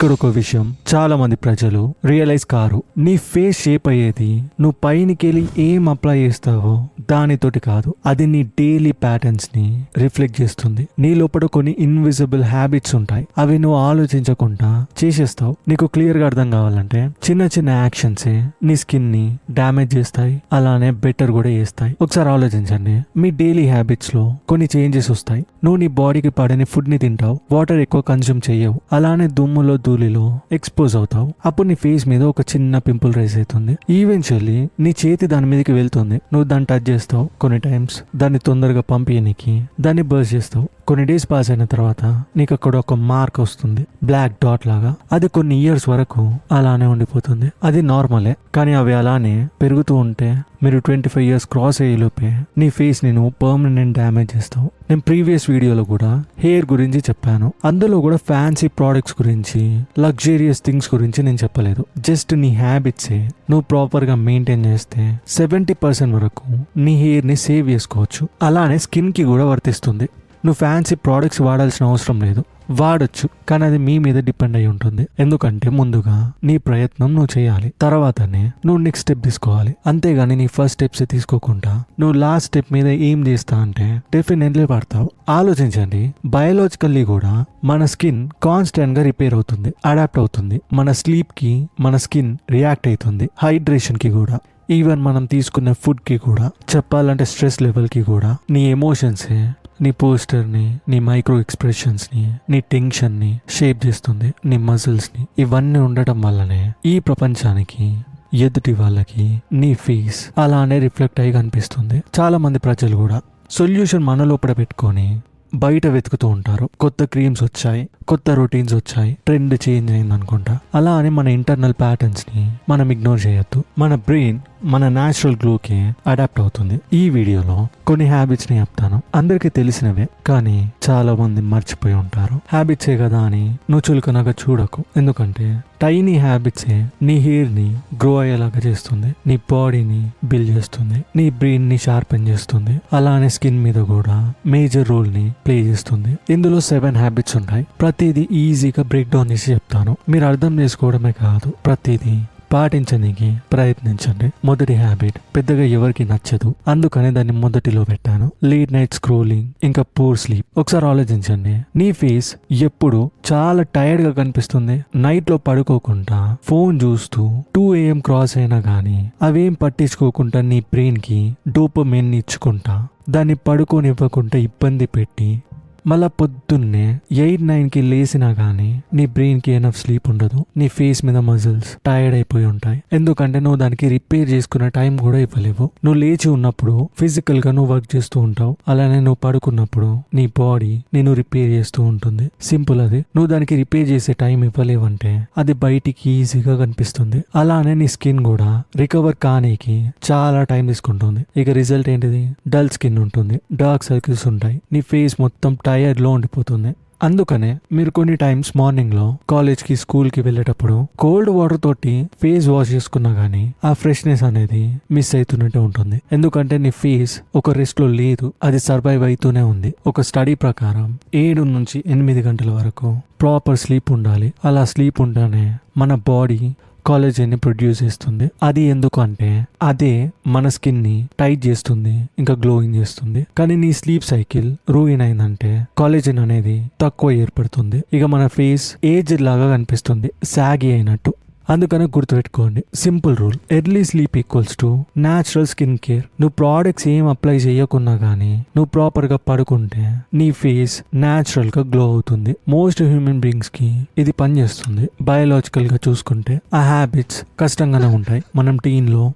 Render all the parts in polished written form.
ఇక్కడ ఒక విషయం చాలా మంది ప్రజలు రియలైజ్ కారు. నీ ఫేస్ షేప్ అయ్యేది నువ్వు పైనకెళ్ళి ఏం అప్లై చేస్తావో దానితోటి కాదు, అది నీ డైలీ ప్యాటర్న్స్ ని రిఫ్లెక్ట్ చేస్తుంది. నీ లోపల కొన్ని ఇన్విజిబుల్ హ్యాబిట్స్ ఉంటాయి, అవి నువ్వు ఆలోచించకుండా చేసేస్తావు. నీకు క్లియర్ గా అర్థం కావాలంటే చిన్న చిన్న యాక్షన్సే నీ స్కిన్ ని డ్యామేజ్ చేస్తాయి, అలానే బెటర్ కూడా చేస్తాయి. ఒకసారి ఆలోచించండి, మీ డైలీ హ్యాబిట్స్ లో కొన్ని చేంజెస్ వస్తాయి. నువ్వు నీ బాడీకి పడని ఫుడ్ ని తింటావు, వాటర్ ఎక్కువ కన్స్యూమ్ చేయవు, అలానే దుమ్ములో ధూళిలో ఎక్స్పోజ్ అవుతావు. అప్పుడు నీ ఫేస్ మీద ఒక చిన్న పింపుల్ రైజ్ అవుతుంది. ఈవెన్చువల్లీ నీ చేతి దాని మీదకి వెళ్తుంది, నువ్వు దాన్ని టచ్ చేస్తావు. కొన్ని టైమ్స్ దాన్ని తొందరగా పంపించడానికి దాన్ని బర్స్ చేస్తావు. కొన్ని డేస్ పాస్ అయిన తర్వాత నీకు అక్కడ ఒక మార్క్ వస్తుంది, బ్లాక్ డాట్ లాగా. అది కొన్ని ఇయర్స్ వరకు అలానే ఉండిపోతుంది. అది నార్మలే, కానీ అవి అలానే పెరుగుతూ ఉంటే మీరు 25 years క్రాస్ అయ్యేలోపే నీ ఫేస్ ని నువ్వు పర్మనెంట్ డ్యామేజ్ చేస్తావు. నేను ప్రీవియస్ వీడియోలో కూడా హెయిర్ గురించి చెప్పాను, అందులో కూడా ఫ్యాన్సీ ప్రోడక్ట్స్ గురించి, లగ్జరియస్ థింగ్స్ గురించి నేను చెప్పలేదు. జస్ట్ నీ హ్యాబిట్సే నువ్వు ప్రాపర్ గా మెయింటైన్ చేస్తే 70% వరకు నీ హెయిర్ ని సేవ్ చేసుకోవచ్చు. అలానే స్కిన్ కి కూడా వర్తిస్తుంది. నువ్వు ఫ్యాన్సీ ప్రోడక్ట్స్ వాడాల్సిన అవసరం లేదు, వాడచ్చు, కానీ అది మీ మీద డిపెండ్ అయి ఉంటుంది. ఎందుకంటే ముందుగా నీ ప్రయత్నం నువ్వు చేయాలి, తర్వాతనే నువ్వు నెక్స్ట్ స్టెప్ తీసుకోవాలి. అంతేగాని నీ ఫస్ట్ స్టెప్స్ తీసుకోకుండా నువ్వు లాస్ట్ స్టెప్ మీద ఏం చేస్తా అంటే డెఫినెట్లీ పడతావు. ఆలోచించండి, బయాలజికల్లీ కూడా మన స్కిన్ కాన్స్టెంట్ గా రిపేర్ అవుతుంది, అడాప్ట్ అవుతుంది. మన స్లీప్ కి మన స్కిన్ రియాక్ట్ అవుతుంది, హైడ్రేషన్ కి కూడా, ఈవెన్ మనం తీసుకునే ఫుడ్ కి కూడా, చెప్పాలంటే స్ట్రెస్ లెవెల్ కి కూడా. నీ ఎమోషన్సే నీ పోస్టర్ని, నీ మైక్రో ఎక్స్ప్రెషన్స్ని, నీ టెన్షన్ని షేప్ చేస్తుంది, నీ మజిల్స్ని. ఇవన్నీ ఉండటం వల్లనే ఈ ప్రపంచానికి, ఎదుటి వాళ్ళకి నీ ఫేస్ అలానే రిఫ్లెక్ట్ అయ్యి కనిపిస్తుంది. చాలా మంది ప్రజలు కూడా సొల్యూషన్ మన లోపల పెట్టుకొని బయట వెతుకుతూ ఉంటారు. కొత్త క్రీమ్స్ వచ్చాయి, కొత్త రొటీన్స్ వచ్చాయి, ట్రెండ్ చేంజ్ అయింది అనుకుంటా. అలా అని మన ఇంటర్నల్ ప్యాటర్న్స్ ని మనం ఇగ్నోర్ చేయొద్దు. మన బ్రెయిన్ మన న్యాచురల్ గ్లోకి అడాప్ట్ అవుతుంది. ఈ వీడియోలో కొన్ని హ్యాబిట్స్ ని చెప్తాను, అందరికీ తెలిసినవే, కానీ చాలా మంది మర్చిపోయి ఉంటారు. హ్యాబిట్సే కదా అని నువ్వు చులకనగా చూడకు, ఎందుకంటే టైనీ హ్యాబిట్సే నీ హెయిర్ ని గ్రో అయ్యేలాగా చేస్తుంది, నీ బాడీని బిల్డ్ చేస్తుంది, నీ బ్రెయిన్ ని షార్పెన్ చేస్తుంది, అలానే స్కిన్ మీద కూడా మేజర్ రోల్ ని ప్లే చేస్తుంది. ఇందులో 7 హ్యాబిట్స్ ఉంటాయి. ప్రతిదీ ఈజీగా బ్రేక్ డౌన్ చేసి చెప్తాను, మీరు అర్థం చేసుకోవడమే కాదు ప్రతిదీ పాటించడానికి ప్రయత్నించండి. మొదటి హ్యాబిట్ పెద్దగా ఎవరికి నచ్చదు, అందుకనే దాన్ని మొదటిలో పెట్టాను, లేట్ నైట్ స్క్రోలింగ్ ఇంకా పూర్ స్లీప్. ఒకసారి ఆలోచించండి, నీ ఫేస్ ఎప్పుడు చాలా టైర్డ్ గా కనిపిస్తుంది. నైట్ లో పడుకోకుండా ఫోన్ చూస్తూ 2 AM క్రాస్ అయినా గానీ అవేం పట్టించుకోకుండా నీ బ్రెయిన్ కి డోపమైన్ ఇచ్చుకుంటా దాన్ని పడుకోనివ్వకుండా ఇబ్బంది పెట్టి మళ్ళా పొద్దున్నే 8-9కి లేసినా గానీ నీ బ్రెయిన్ కి ఎనఫ్ స్లీప్ ఉండదు. నీ ఫేస్ మీద మజిల్స్ టైర్డ్ అయిపోయి ఉంటాయి, ఎందుకంటే నువ్వు దానికి రిపేర్ చేసుకునే టైం కూడా ఇవ్వలేవు. నువ్వు లేచి ఉన్నప్పుడు ఫిజికల్ గా నువ్వు వర్క్ చేస్తూ ఉంటావు, అలానే నువ్వు పడుకున్నప్పుడు నీ బాడీ నేను రిపేర్ చేస్తూ ఉంటుంది. సింపుల్ అది. నువ్వు దానికి రిపేర్ చేసే టైం ఇవ్వలేవంటే అది బయటికి ఈజీగా కనిపిస్తుంది. అలానే నీ స్కిన్ కూడా రికవర్ కానీకి చాలా టైం తీసుకుంటుంది. ఇక రిజల్ట్ ఏంటిది? డల్ స్కిన్ ఉంటుంది, డార్క్ సర్కిల్స్ ఉంటాయి, నీ ఫేస్ మొత్తం టైర్డ్ లో ఉండిపోతుంది. అందుకనే మీరు కొన్ని టైమ్స్ మార్నింగ్ లో కాలేజ్ కి, స్కూల్ కి వెళ్ళేటప్పుడు కోల్డ్ వాటర్ తోటి ఫేస్ వాష్ చేసుకున్నా గానీ ఆ ఫ్రెష్నెస్ అనేది మిస్ అవుతున్నట్టే ఉంటుంది. ఎందుకంటే నీ ఫేస్ ఒక రెస్ట్ లో లేదు, అది సర్వైవ్ అవుతూనే ఉంది. ఒక స్టడీ ప్రకారం 7 నుంచి 8 గంటల వరకు ప్రాపర్ స్లీప్ ఉండాలి. అలా స్లీప్ ఉంటేనే మన బాడీ కాలేజీని ప్రొడ్యూస్ చేస్తుంది. అది ఎందుకంటే అదే మన స్కిన్ ని టైట్ చేస్తుంది, ఇంకా గ్లోయింగ్ చేస్తుంది. కానీ నీ స్లీప్ సైకిల్ రూయిన్ అయిందంటే కాలేజన్ అనేది తక్కువ ఏర్పడుతుంది. ఇక మన ఫేస్ ఏజ్ లాగా కనిపిస్తుంది, సాగి అయినట్టు. అందుకనే గుర్తుపెట్టుకోండి, simple rule, early sleep equals to natural skin care. నువ్వు ప్రోడక్ట్స్ ఏం అప్లై చేయకున్నా గానీ నువ్వు ప్రాపర్ గా పడుకుంటే నీ ఫేస్ న్యాచురల్ గా గ్లో అవుతుంది. మోస్ట్ హ్యూమన్ బీయింగ్స్ కి ఇది పనిచేస్తుంది. బయాలజికల్ గా చూసుకుంటే ఆ హ్యాబిట్స్ కష్టంగానే ఉంటాయి మనం టీన్ లో,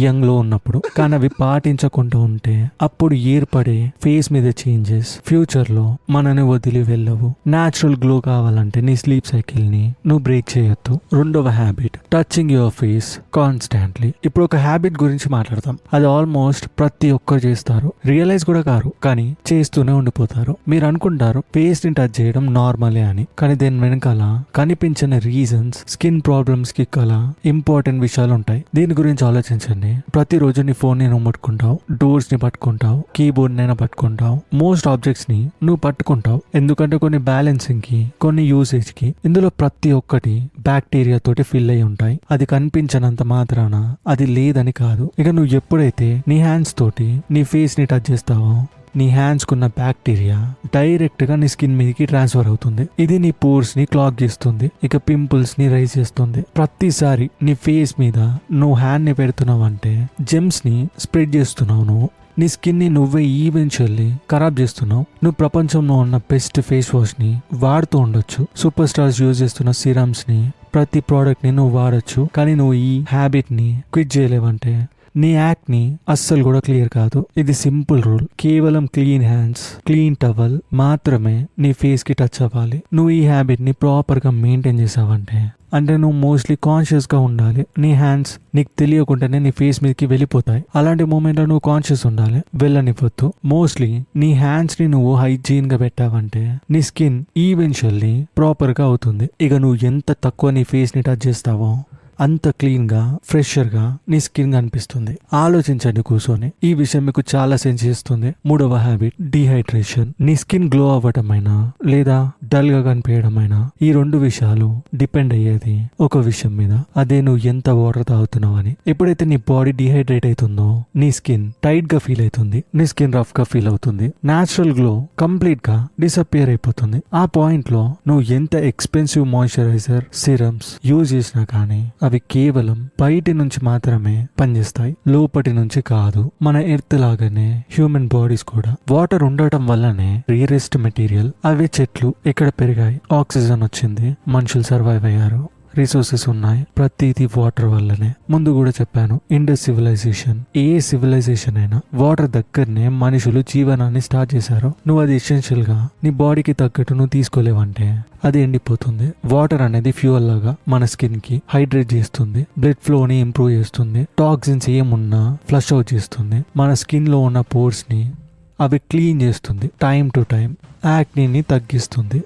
యంగ్ లో ఉన్నప్పుడు, కానీ అవి పాటించకుండా ఉంటే అప్పుడు ఏర్పడే ఫేస్ మీద చేంజెస్ ఫ్యూచర్ లో మనని వదిలి వెళ్ళవు. న్యాచురల్ గ్లో కావాలంటే నీ స్లీప్ సైకిల్ ని నువ్వు బ్రేక్ చేయొద్దు. రెండవ habit, touching your face constantly. ఇప్పుడు ఒక హ్యాబిట్ గురించి మాట్లాడతాం, అది ఆల్మోస్ట్ ప్రతి ఒక్కరు చేస్తారు, రియలైజ్ కూడా కారు, కానీ చేస్తూనే ఉండిపోతారు. మీరు అనుకుంటారు ఫేస్ ని టచ్ చేయడం నార్మలే అని, కానీ దీని వెనకాల కనిపించని రీజన్స్, స్కిన్ ప్రాబ్లమ్స్ కి కల ఇంపార్టెంట్ విషయాలు ఉంటాయి. దీని గురించి ఆలోచించండి. ని ప్రతిరోజు నీ ఫోన్ ని నువ్వు పట్టుకుంటావు, డోర్స్ ని పట్టుకుంటావు, కీబోర్డ్ నైనా పట్టుకుంటావు, మోస్ట్ ఆబ్జెక్ట్స్ ని నువ్వు పట్టుకుంటావు. ఎందుకంటే కొన్ని బ్యాలెన్సింగ్ కి, కొన్ని యూసేజ్ కి ఇందులో ప్రతి ఒక్కటి బ్యాక్టీరియా తోటి ఫిల్ అయి ఉంటాయి. అది కనిపించనంత మాత్రాన అది లేదని కాదు. ఇక నువ్వు ఎప్పుడైతే నీ హ్యాండ్స్ తోటి నీ ఫేస్ ని టచ్ చేస్తావో నీ హ్యాండ్స్ కున్న బ్యాక్టీరియా డైరెక్ట్ గా నీ స్కిన్ మీదకి ట్రాన్స్ఫర్ అవుతుంది. ఇది నీ పోర్స్ ని క్లాగ్ చేస్తుంది, ఇక పింపుల్స్ ని రైజ్ చేస్తుంది. ప్రతిసారి నీ ఫేస్ మీద నువ్వు హ్యాండ్ ని పెడుతున్నావు అంటే జెమ్స్ ని స్ప్రెడ్ చేస్తున్నావు. నువ్వు నీ స్కిన్ ని నువ్వే ఈవెన్చువల్లీ ఖరాబ్ చేస్తున్నావు. నువ్వు ప్రపంచంలో ఉన్న బెస్ట్ ఫేస్ వాష్ ని వాడుతూ ఉండొచ్చు, సూపర్ స్టార్స్ యూజ్ చేస్తున్న సిరమ్స్ ని, ప్రతి ప్రోడక్ట్ ని నువ్వు వాడచ్చు. కానీ నువ్వు ఈ హ్యాబిట్ ని క్విట్ చేయలేవంటే నీ యాక్ట్ ని అస్సలు కూడా క్లియర్ కాదు. ఇది సింపుల్ రూల్. కేవలం క్లీన్ హ్యాండ్స్, క్లీన్ టవల్ మాత్రమే నీ ఫేస్ కి టచ్ అవ్వాలి. నువ్వు ఈ హ్యాబిట్ ని ప్రాపర్ గా మెయింటైన్ చేసావంటే, అంటే నువ్వు మోస్ట్లీ కాన్షియస్ గా ఉండాలి. నీ హ్యాండ్స్ నీకు తెలియకుండానే నీ ఫేస్ మీదకి వెళ్ళిపోతాయి. అలాంటి మూమెంట్ లో నువ్వు కాన్షియస్ ఉండాలి, వెళ్ళనివ్వద్దు. మోస్ట్లీ నీ హ్యాండ్స్ ని నువ్వు హైజీన్ గా పెట్టావంటే నీ స్కిన్ ఈవెన్చువల్లీ ప్రాపర్ గా అవుతుంది. ఇక నువ్వు ఎంత తక్కువ నీ ఫేస్ ని టచ్ చేస్తావో అంత క్లీన్ గా, ఫ్రెషర్ గా నీ స్కిన్ కనిపిస్తుంది. ఆలోచించండి కూర్చొని. ఈ విషయం మీకు చాలా సెన్స్ చేస్తుంది. మూడవ హ్యాబిట్ డిహైడ్రేషన్. నీ స్కిన్ గ్లో అవ్వటమైనా లేదా డల్ గా కనిపించడమైనా ఈ రెండు విషయాలు డిపెండ్ అయ్యేది ఒక విషయం మీద, అదే నువ్వు ఎంత వాటర్ తాగుతున్నావు అని. ఎప్పుడైతే నీ బాడీ డిహైడ్రేట్ అవుతుందో నీ స్కిన్ టైట్ గా ఫీల్ అవుతుంది, నీ స్కిన్ రఫ్ గా ఫీల్ అవుతుంది, నేచురల్ గ్లో కంప్లీట్ గా డిసపియర్ అయిపోతుంది. ఆ పాయింట్ లో నువ్వు ఎంత ఎక్స్పెన్సివ్ మాయిశ్చరైజర్, సిరమ్స్ యూజ్ చేసినా కానీ అవి కేవలం బయటి నుంచి మాత్రమే పనిచేస్తాయి, లోపటి నుంచి కాదు. మన ఎర్త్ లాగానే హ్యూమన్ బాడీస్ కూడా వాటర్ ఉండటం వల్లనే రియరెస్ట్ మెటీరియల్. అవే చెట్లు ఇక్కడ పెరిగాయి, ఆక్సిజన్ వచ్చింది, మనుషులు సర్వైవ్ అయ్యారు, రిసోర్సెస్ ఉన్నాయి. ప్రతిదీ వాటర్ వల్లనే. ముందు కూడా చెప్పాను, ఇండస్ సివిలైజేషన్, ఏ సివిలైజేషన్ అయినా వాటర్ దగ్గరనే మనుషులు జీవనాన్ని స్టార్ట్ చేశారు. నువ్వు అది ఎసెన్షియల్ గా నీ బాడీకి తగ్గట్టు నువ్వు తీసుకోలేవంటే అది ఎండిపోతుంది. వాటర్ అనేది ఫ్యూయల్ లాగా మన స్కిన్ కి హైడ్రేట్ చేస్తుంది, బ్లడ్ ఫ్లో ని ఇంప్రూవ్ చేస్తుంది, టాక్సిన్స్ ఏమున్నా ఫ్లష్ అవుట్ చేస్తుంది, మన స్కిన్ లో ఉన్న పోర్స్ ని అవి క్లీన్ చేస్తుంది, టైం టు టైం యాక్నీని తగ్గిస్తుంది.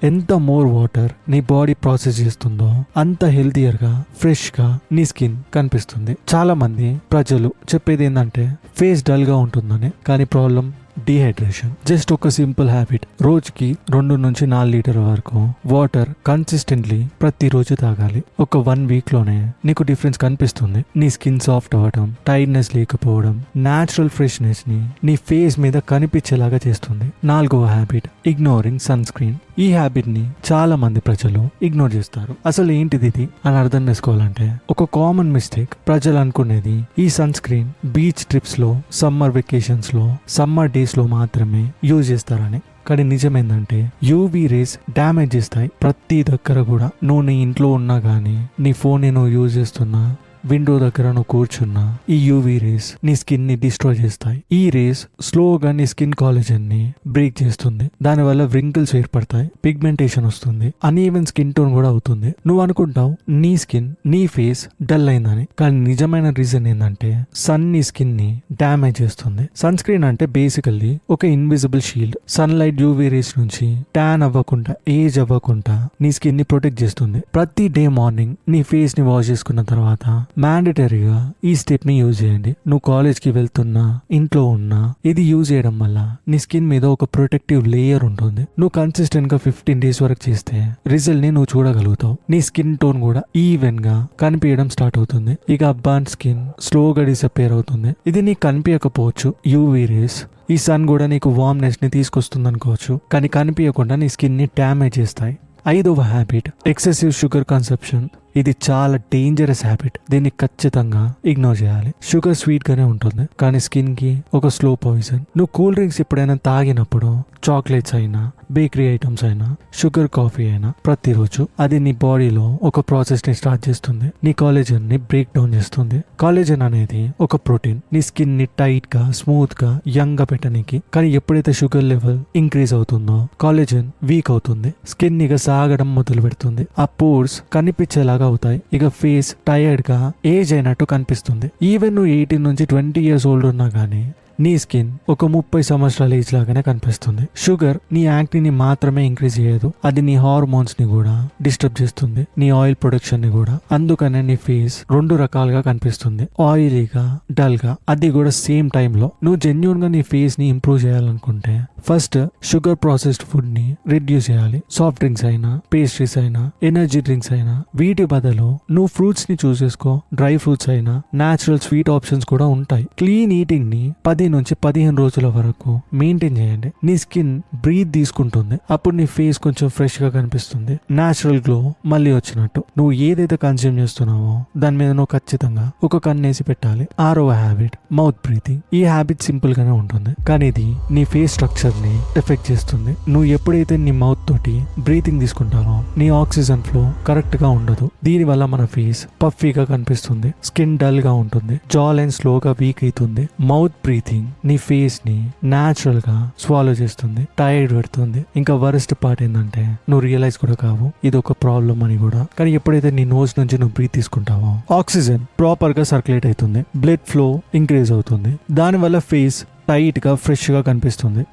ఎంత మోర్ వాటర్ నీ బాడీ ప్రాసెస్ చేస్తుందో అంత హెల్తియర్ గా, ఫ్రెష్ గా నీ స్కిన్ కనిపిస్తుంది. చాలా మంది ప్రజలు చెప్పేది ఏంటంటే ఫేస్ డల్ గా ఉంటుందని, కానీ ప్రాబ్లం డిహైడ్రేషన్. జస్ట్ ఒక సింపుల్ హ్యాబిట్, రోజుకి 2 నుంచి 4 లీటర్ వరకు వాటర్ కన్సిస్టెంట్లీ ప్రతిరోజు తాగాలి. ఒక 1 వీక్ లోనే నీకు డిఫరెన్స్ కనిపిస్తుంది. నీ స్కిన్ సాఫ్ట్ అవ్వడం, టైట్నెస్ లేకపోవడం, న్యాచురల్ ఫ్రెష్నెస్ ని నీ ఫేస్ మీద కనిపించేలాగా చేస్తుంది. 4వ హ్యాబిట్, ఇగ్నోరింగ్ సన్ స్క్రీన్. ఈ హ్యాబిట్ ని చాలా మంది ప్రజలు ఇగ్నోర్ చేస్తారు. అసలు ఏంటిది ఇది అని అర్థం చేసుకోవాలంటే ఒక కామన్ మిస్టేక్ ప్రజలు అనుకునేది ఈ సన్ స్క్రీన్ బీచ్ ట్రిప్స్ లో, సమ్మర్ వెకేషన్స్ లో, సమ్మర్ డేస్ లో మాత్రమే యూజ్ చేస్తారని. కానీ నిజమేందంటే యూవీ రేస్ డ్యామేజ్ చేస్తాయి ప్రతి దగ్గర కూడా. నువ్వు నీ ఇంట్లో ఉన్నా గానీ, నీ ఫోన్ ని నువ్వు యూజ్ చేస్తున్నా, విండో దగ్గర నువ్వు కూర్చున్నా, ఈ యూవీ రేస్ నీ స్కిన్ ని డిస్ట్రాయ్ చేస్తాయి. ఈ రేస్ స్లోగా నీ స్కిన్ కాలేజన్ ని బ్రేక్ చేస్తుంది. దానివల్ల వ్రింకిల్స్ ఏర్పడతాయి, పిగ్మెంటేషన్ వస్తుంది, అన్ఈవెన్ స్కిన్ టోన్ కూడా అవుతుంది. నువ్వు అనుకుంటావు నీ స్కిన్, నీ ఫేస్ డల్ అయిందని, కానీ నిజమైన రీజన్ ఏంటంటే సన్ నీ స్కిన్ ని డ్యామేజ్ చేస్తుంది. సన్ స్క్రీన్ అంటే బేసికల్లీ ఒక invisible shield. Sunlight UV rays నుంచి ట్యాన్ అవ్వకుండా, ఏజ్ అవ్వకుండా నీ స్కిన్ ని ప్రొటెక్ట్ చేస్తుంది. ప్రతి డే మార్నింగ్ నీ ఫేస్ ని వాష్ చేసుకున్న తర్వాత మ్యాండేటరీగా ఈ స్టెప్ ని యూజ్ చేయండి. నువ్వు కాలేజ్ కి వెళ్తున్నా, ఇంట్లో ఉన్నా, ఇది యూజ్ చేయడం వల్ల నీ స్కిన్ మీద ఒక ప్రొటెక్టివ్ లేయర్ ఉంటుంది. నువ్వు కన్సిస్టెంట్ గా 15 డేస్ వరకు చేస్తే రిజల్ట్ ని నువ్వు చూడగలుగుతావు. నీ స్కిన్ టోన్ కూడా ఈవెన్ గా కనిపించడం స్టార్ట్ అవుతుంది. ఇక బర్న్ స్కిన్ స్లోగా డిసపియర్ అవుతుంది. ఇది నీకు కనిపించకపోవచ్చు, యూవీ రేస్, ఈ సన్ కూడా నీకు వార్మ్నెస్ ని తీసుకొస్తుంది అనుకోవచ్చు, కానీ కనిపించకుండా నీ స్కిన్ ని డ్యామేజ్ చేస్తాయి. 5వ హ్యాబిట్, ఎక్సెసివ్ షుగర్ కన్సంప్షన్. ఇది చాలా డేంజరస్ హ్యాబిట్. దీన్ని ఖచ్చితంగా ఇగ్నోర్ చేయాలి. షుగర్ స్వీట్ గానే ఉంటుంది, కానీ స్కిన్ కి ఒక స్లో పాయిజన్. నువ్వు కూల్ డ్రింక్స్ ఎప్పుడైనా తాగినప్పుడు, చాక్లెట్స్ అయినా, బేకరీ ఐటమ్స్ అయినా, షుగర్ కాఫీ అయినా, ప్రతిరోజు అది నీ బాడీలో ఒక ప్రాసెస్ ని స్టార్ట్ చేస్తుంది. నీ కాలేజన్ ని బ్రేక్ డౌన్ చేస్తుంది. కాలేజన్ అనేది ఒక ప్రోటీన్, నీ స్కిన్ ని టైట్ గా, స్మూత్ గా, యంగ్ గా పెట్టడానికి. కానీ ఎప్పుడైతే షుగర్ లెవెల్ ఇంక్రీజ్ అవుతుందో కాలేజన్ వీక్ అవుతుంది, స్కిన్ ఇక సాగడం మొదలు పెడుతుంది, ఆ పోర్స్ కనిపించేలాగా అవుతాయి. ఇక ఫేస్ టైర్డ్ గా, ఏజ్ అయినట్టు కనిపిస్తుంది. ఈవెన్ నువ్వు 18 నుంచి 20 ఇయర్స్ ఓల్డ్ ఉన్నా గానీ నీ స్కిన్ ఒక 30 సంవత్సరాల ఏజ్ లాగానే కనిపిస్తుంది. షుగర్ నీ యాక్టిని మాత్రమే ఇంక్రీజ్ చేయదు, అది నీ హార్మోన్స్ ని కూడా డిస్టర్బ్ చేస్తుంది, నీ ఆయిల్ ప్రొడక్షన్ ని కూడా. అందుకనే నీ ఫేస్ 2 రకాలుగా కనిపిస్తుంది, ఆయిలీగా, డల్ గా. అది కూడా సేమ్ టైమ్ లో. నువ్వు జెన్యూన్ గా నీ ఫేస్ ని ఇంప్రూవ్ చేయాలనుకుంటే ఫస్ట్ షుగర్ ప్రాసెస్డ్ ఫుడ్ ని రిడ్యూస్ చేయాలి. సాఫ్ట్ డ్రింక్స్ అయినా, పేస్ట్రీస్ అయినా, ఎనర్జీ డ్రింక్స్ అయినా, వీటి బదులు నువ్వు ఫ్రూట్స్ ని చూస్ చేసుకో. డ్రై ఫ్రూట్స్ అయినా, నేచురల్ స్వీట్ ఆప్షన్స్ కూడా ఉంటాయి. క్లీన్ ఈటింగ్ ని 10 నుంచి 15 రోజుల వరకు మెయింటైన్ చేయండి. నీ స్కిన్ బ్రీత్ తీసుకుంటుంది, అప్పుడు నీ ఫేస్ కొంచెం ఫ్రెష్ గా కనిపిస్తుంది, నేచురల్ గ్లో మళ్ళీ వచ్చినట్టు. నువ్వు ఏదైతే కన్స్యూమ్ చేస్తున్నావో దాని మీద నువ్వు ఖచ్చితంగా ఒక కన్నేసి పెట్టాలి. 6వ హ్యాబిట్ మౌత్ బ్రీతింగ్. ఈ హ్యాబిట్ సింపుల్ గానే ఉంటుంది, కానీ ఇది నీ ఫేస్ స్ట్రక్చర్ ని ఎఫెక్ట్ చేస్తుంది. నువ్వు ఎప్పుడైతే నీ మౌత్ తోటి బ్రీతింగ్ తీసుకుంటావో నీ ఆక్సిజన్ ఫ్లో కరెక్ట్ గా ఉండదు. దీని వల్ల మన ఫేస్ పఫీగా కనిపిస్తుంది, స్కిన్ డల్ గా ఉంటుంది, జా లైన్ స్లోగా వీక్ అవుతుంది. మౌత్ బ్రీతింగ్ నీ ఫేస్ ని నాచురల్ గా స్వాలో చేస్తుంది, టైర్డ్ పెడుతుంది. ఇంకా వరస్ట్ పార్ట్ ఏంటంటే నువ్వు రియలైజ్ కూడా కావు ఇది ఒక ప్రాబ్లం అని కూడా. కానీ ఎప్పుడైతే నీ నోస్ నుంచి నువ్వు బ్రీత్ తీసుకుంటావో ఆక్సిజన్ ప్రాపర్ గా సర్క్యులేట్ అవుతుంది, బ్లడ్ ఫ్లో ఇంక్రీజ్ అవుతుంది. దానివల్ల ఫేస్ టైట్ గా ఫ్రెష్ గా కనిపిస్తుంది.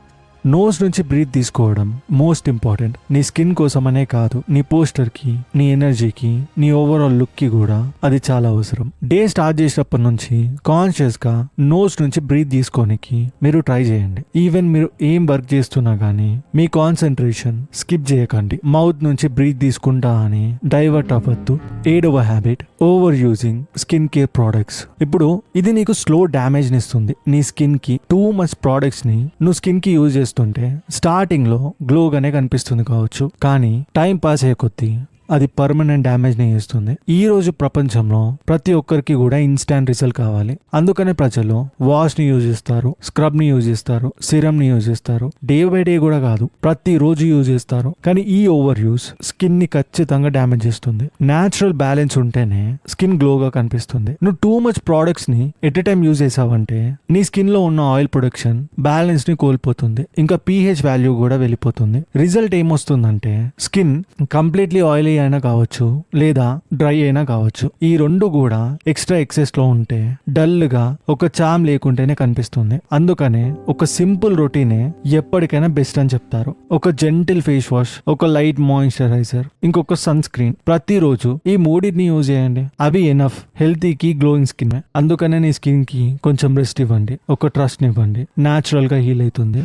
నోస్ నుంచి బ్రీత్ తీసుకోవడం మోస్ట్ ఇంపార్టెంట్. నీ స్కిన్ కోసమనే కాదు, నీ పోస్టర్ కి, నీ ఎనర్జీకి, నీ ఓవరాల్ లుక్ కి కూడా అది చాలా అవసరం. డే స్టార్ట్ చేసినప్పటి నుంచి కాన్షియస్ గా నోస్ నుంచి బ్రీత్ తీసుకోనికి మీరు ట్రై చేయండి. ఈవెన్ మీరు ఏం వర్క్ చేస్తున్నా గానీ మీ కాన్సన్ట్రేషన్ స్కిప్ చేయకండి. మౌత్ నుంచి బ్రీత్ తీసుకుంటా అని డైవర్ట్ అవ్వద్దు. 7వ habit over using skin care products. ఇప్పుడు ఇది నీకు స్లో డ్యామేజ్ నిస్తుంది. నీ స్కిన్ కి టూ మచ్ ప్రొడక్ట్స్ ని నువ్వు స్కిన్ కి యూజ్ చేస్తుంటే స్టార్టింగ్ లో గ్లోగానే కనిపిస్తుంది కావచ్చు, కానీ టైం పాస్ అయ్యే కొద్దీ అది పర్మనెంట్ డ్యామేజ్ ని చేస్తుంది. ఈ రోజు ప్రపంచంలో ప్రతి ఒక్కరికి కూడా ఇన్స్టాంట్ రిజల్ట్ కావాలి. అందుకనే ప్రజలు వాష్ ని యూజ్ చేస్తారు, స్క్రబ్ ని యూజ్ చేస్తారు, సిరం ని యూజ్ చేస్తారు. డే బై డే కూడా కాదు, ప్రతి రోజు యూజ్ చేస్తారు. కానీ ఈ ఓవర్ యూజ్ స్కిన్ ని ఖచ్చితంగా డ్యామేజ్ చేస్తుంది. నేచురల్ బ్యాలెన్స్ ఉంటేనే స్కిన్ గ్లోగా కనిపిస్తుంది. నువ్వు టూ మచ్ ప్రోడక్ట్స్ ని ఎట్ ఎ టైం యూజ్ చేసావంటే నీ స్కిన్ లో ఉన్న ఆయిల్ ప్రొడక్షన్ బ్యాలెన్స్ ని కోల్పోతుంది, ఇంకా pH వాల్యూ కూడా వెళ్ళిపోతుంది. రిజల్ట్ ఏమొస్తుందంటే స్కిన్ కంప్లీట్లీ ఆయిలీ అయినా కావచ్చు, లేదా డ్రై అయినా కావచ్చు. ఈ రెండు కూడా ఎక్స్ట్రా ఎక్సెస్ లో ఉంటే డల్ గా ఒక చామ్ లేకుంటేనే కనిపిస్తుంది. అందుకనే ఒక సింపుల్ రొటీనే ఎప్పటికైనా బెస్ట్ అని చెప్తారు. ఒక జెంటిల్ ఫేస్ వాష్, ఒక లైట్ మాయిశ్చరైజర్, ఇంకొక సన్ స్క్రీన్. ప్రతిరోజు ఈ మూడింటిని యూజ్ చేయండి, అవి ఎనఫ్ హెల్తీకి, గ్లోయింగ్ స్కిన్. అందుకనే నీ స్కిన్ కి కొంచెం రెస్ట్ ఇవ్వండి, ఒక ట్రస్ట్ ఇవ్వండి, నాచురల్ గా హీల్ అవుతుంది.